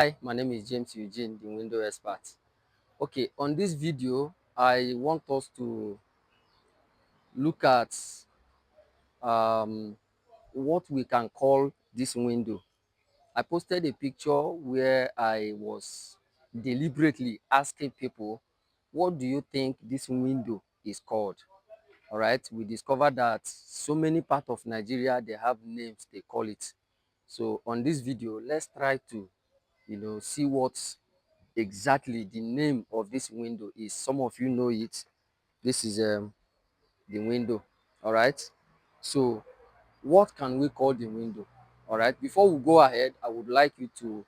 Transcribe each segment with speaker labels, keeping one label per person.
Speaker 1: Hi, my name is James Eugene, the window expert. Okay, on this video, I want us to look at um, what we can call this window. I posted a picture where I was deliberately asking people, what do you think this window is called? All right, we discovered that so many parts of Nigeria, they have names they call it. So on this video, let's try to, see what exactly the name of this window is. Some of you know it. This is the window. All right. So what can we call the window? All right. Before we go ahead, I would like you to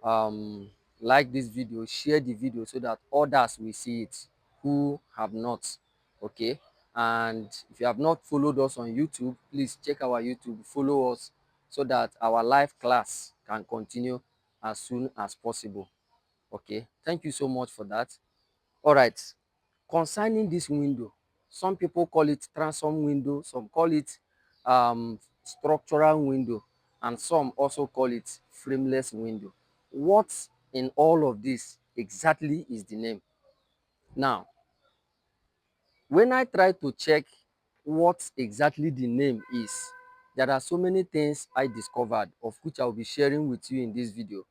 Speaker 1: um like this video, share the video so that others will see it who have not. Okay. And if you have not followed us on YouTube, please check our YouTube, follow us so that our live class can continue as soon as possible. Okay, thank you so much for that. All right, concerning this window, some people call it transom window, some call it structural window, and some also call it frameless window. What in all of this exactly is the name? Now, when I try to check what exactly the name is, there are so many things I discovered, of which I will be sharing with you in this video.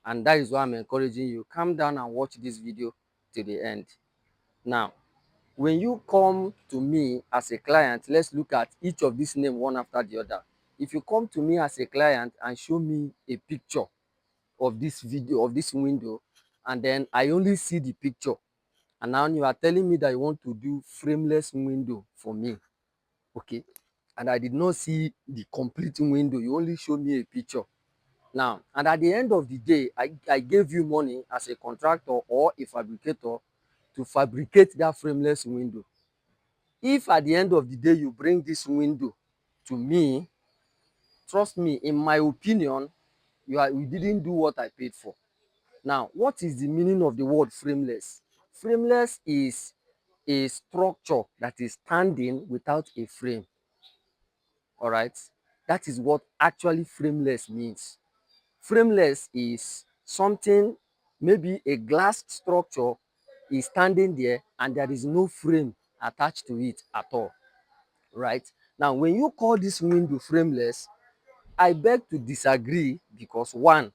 Speaker 1: And that is why I'm encouraging you, come down and watch this video to the end. Now, when you come to me as a client, let's look at each of these names one after the other. If you come to me as a client and show me a picture of this video, of this window, and then I only see the picture, and now you are telling me that you want to do frameless window for me, okay, and I did not see the complete window, you only show me a picture. Now, and at the end of the day, I gave you money as a contractor or a fabricator to fabricate that frameless window. If at the end of the day you bring this window to me, trust me, in my opinion, you didn't do what I paid for. Now, what is the meaning of the word frameless? Frameless is a structure that is standing without a frame. All right, that is what actually frameless means. Frameless is something, maybe a glass structure is standing there and there is no frame attached to it at all. Right? Now, when you call this window frameless, I beg to disagree because one,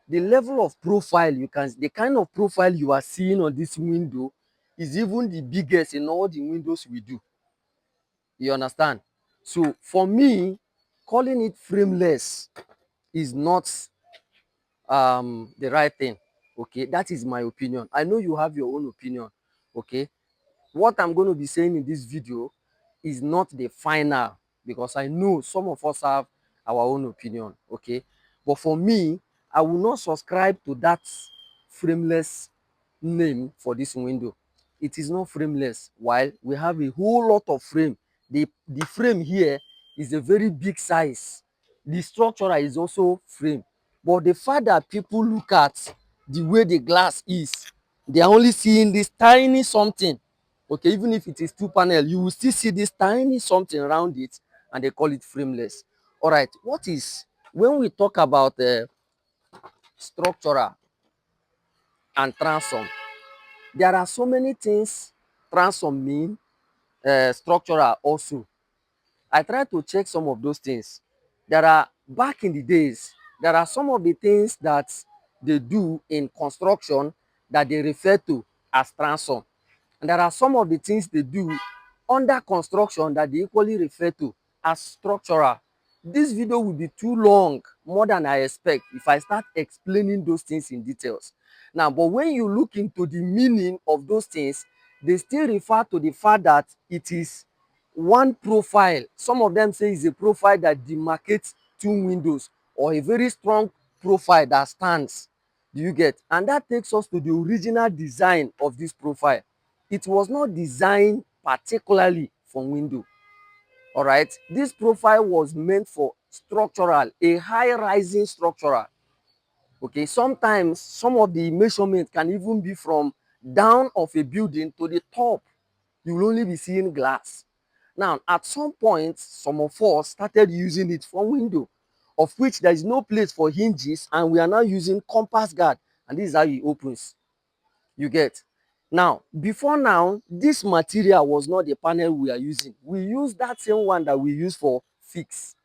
Speaker 1: the level of profile the kind of profile you are seeing on this window is even the biggest in all the windows we do. You understand? So for me, calling it frameless is not the right thing. Okay, that is my opinion. I know you have your own opinion. Okay, what I'm going to be saying in this video is not the final, because I know some of us have our own opinion. Okay, but for me, I will not subscribe to that frameless name for this window. It is not frameless, while we have a whole lot of frame. The frame here is a very big size. The structure is also frame, but the fact that people look at the way the glass is, they are only seeing this tiny something. Okay, even if it is two panel, you will still see this tiny something around it, and they call it frameless. All right, what is, when we talk about structural and transom, there are so many things transom mean, structural also. I try to check some of those things. There are, back in the days, there are some of the things that they do in construction that they refer to as transom. And there are some of the things they do under construction that they equally refer to as structural. This video will be too long, more than I expect, if I start explaining those things in details. Now, but when you look into the meaning of those things, they still refer to the fact that it is one profile. Some of them say it's a profile that demarcates two windows, or a very strong profile that stands. Do you get? And that takes us to the original design of this profile. It was not designed particularly for window. All right, this profile was meant for structural, a high rising structural. Okay, sometimes some of the measurements can even be from down of a building to the top. You will only be seeing glass. Now, at some point, some of us started using it for window. of which there is no place for hinges, and we are now using compass guard, and this is how it opens. You get? Now, before now, this material was not the panel we are using. We use that same one that we use for fix.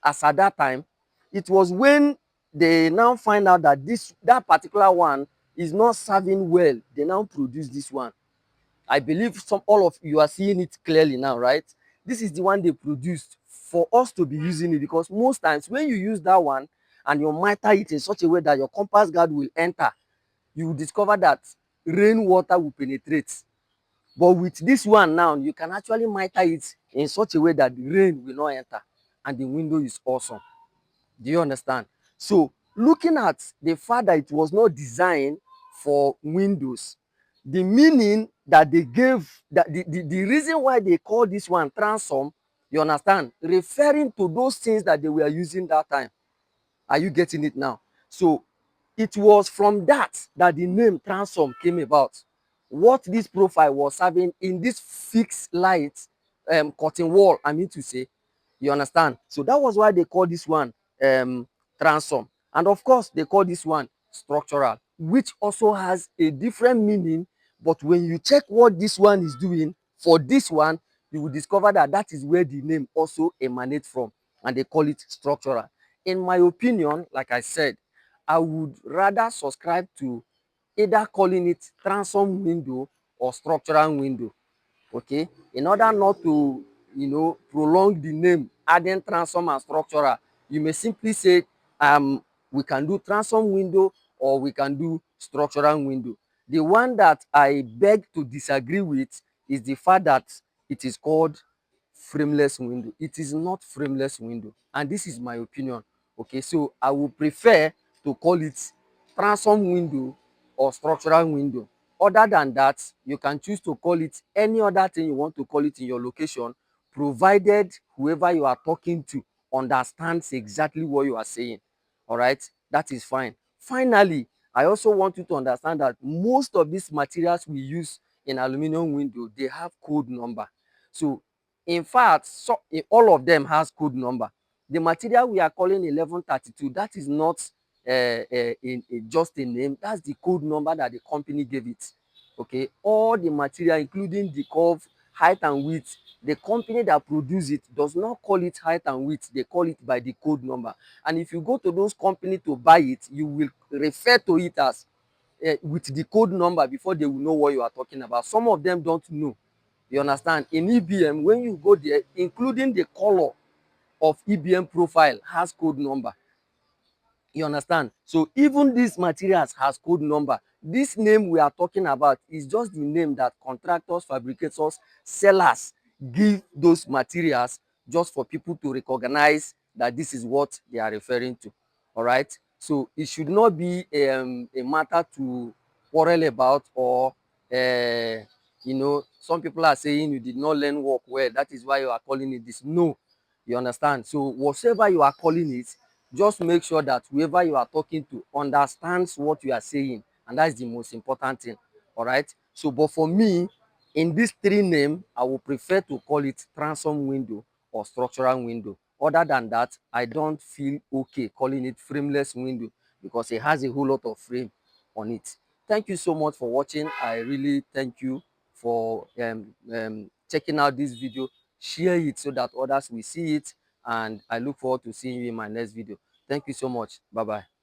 Speaker 1: As at that time, it was when they now find out that that particular one is not serving well, they now produce this one. I believe all of you are seeing it clearly now, right? This is the one they produced for us to be using it, because most times when you use that one and you mitre it in such a way that your compass guard will enter, you will discover that rainwater will penetrate. But with this one now, you can actually mitre it in such a way that the rain will not enter, and the window is awesome. Do you understand? So, looking at the fact that it was not designed for windows, the meaning that they gave, that the reason why they call this one transom, you understand, referring to those things that they were using that time. Are you getting it now? So it was from that the name transom came about. What this profile was having in this fixed light curtain wall, I mean to say, you understand? So that was why they call this one transom. And of course, they call this one structural, which also has a different meaning. But when you check what this one is doing for this one, you will discover that that is where the name also emanates from, and they call it structural. In my opinion, like I said, I would rather subscribe to either calling it transom window or structural window. Okay, in order not to, prolong the name, adding transom and structural, you may simply say we can do transom window or we can do structural window. The one that I beg to disagree with is the fact that it is called frameless window. It is not frameless window, and this is my opinion. Okay, so I would prefer to call it transom window or structural window. Other than that, you can choose to call it any other thing you want to call it in your location, provided whoever you are talking to understands exactly what you are saying. All right, that is fine. Finally, I also want you to understand that most of these materials we use in aluminum window, they have code number. So in fact, all of them has code number. The material we are calling 1132, that is not just a name. That's the code number that the company gave it. Okay, all the material, including the curve, height and width, the company that produce it does not call it height and width. They call it by the code number. And if you go to those companies to buy it, you will refer to it as with the code number before they will know what you are talking about. Some of them don't know. You understand? In EBM, when you go there, including the color of EBM profile has code number. You understand? So even these materials has code number. This name we are talking about is just the name that contractors, fabricators, sellers give those materials just for people to recognize that this is what they are referring to. All right? So it should not be a matter to quarrel about, or some people are saying you did not learn work well. That is why you are calling it this. No, you understand? So whatever you are calling it, just make sure that whoever you are talking to understands what you are saying, and that's the most important thing. All right. So, but for me, in these three names, I would prefer to call it transom window or structural window. Other than that, I don't feel okay calling it frameless window, because it has a whole lot of frame on it. Thank you so much for watching. I really thank you for checking out this video. Share it so that others will see it, and I look forward to seeing you in my next video. Thank you so much. Bye bye.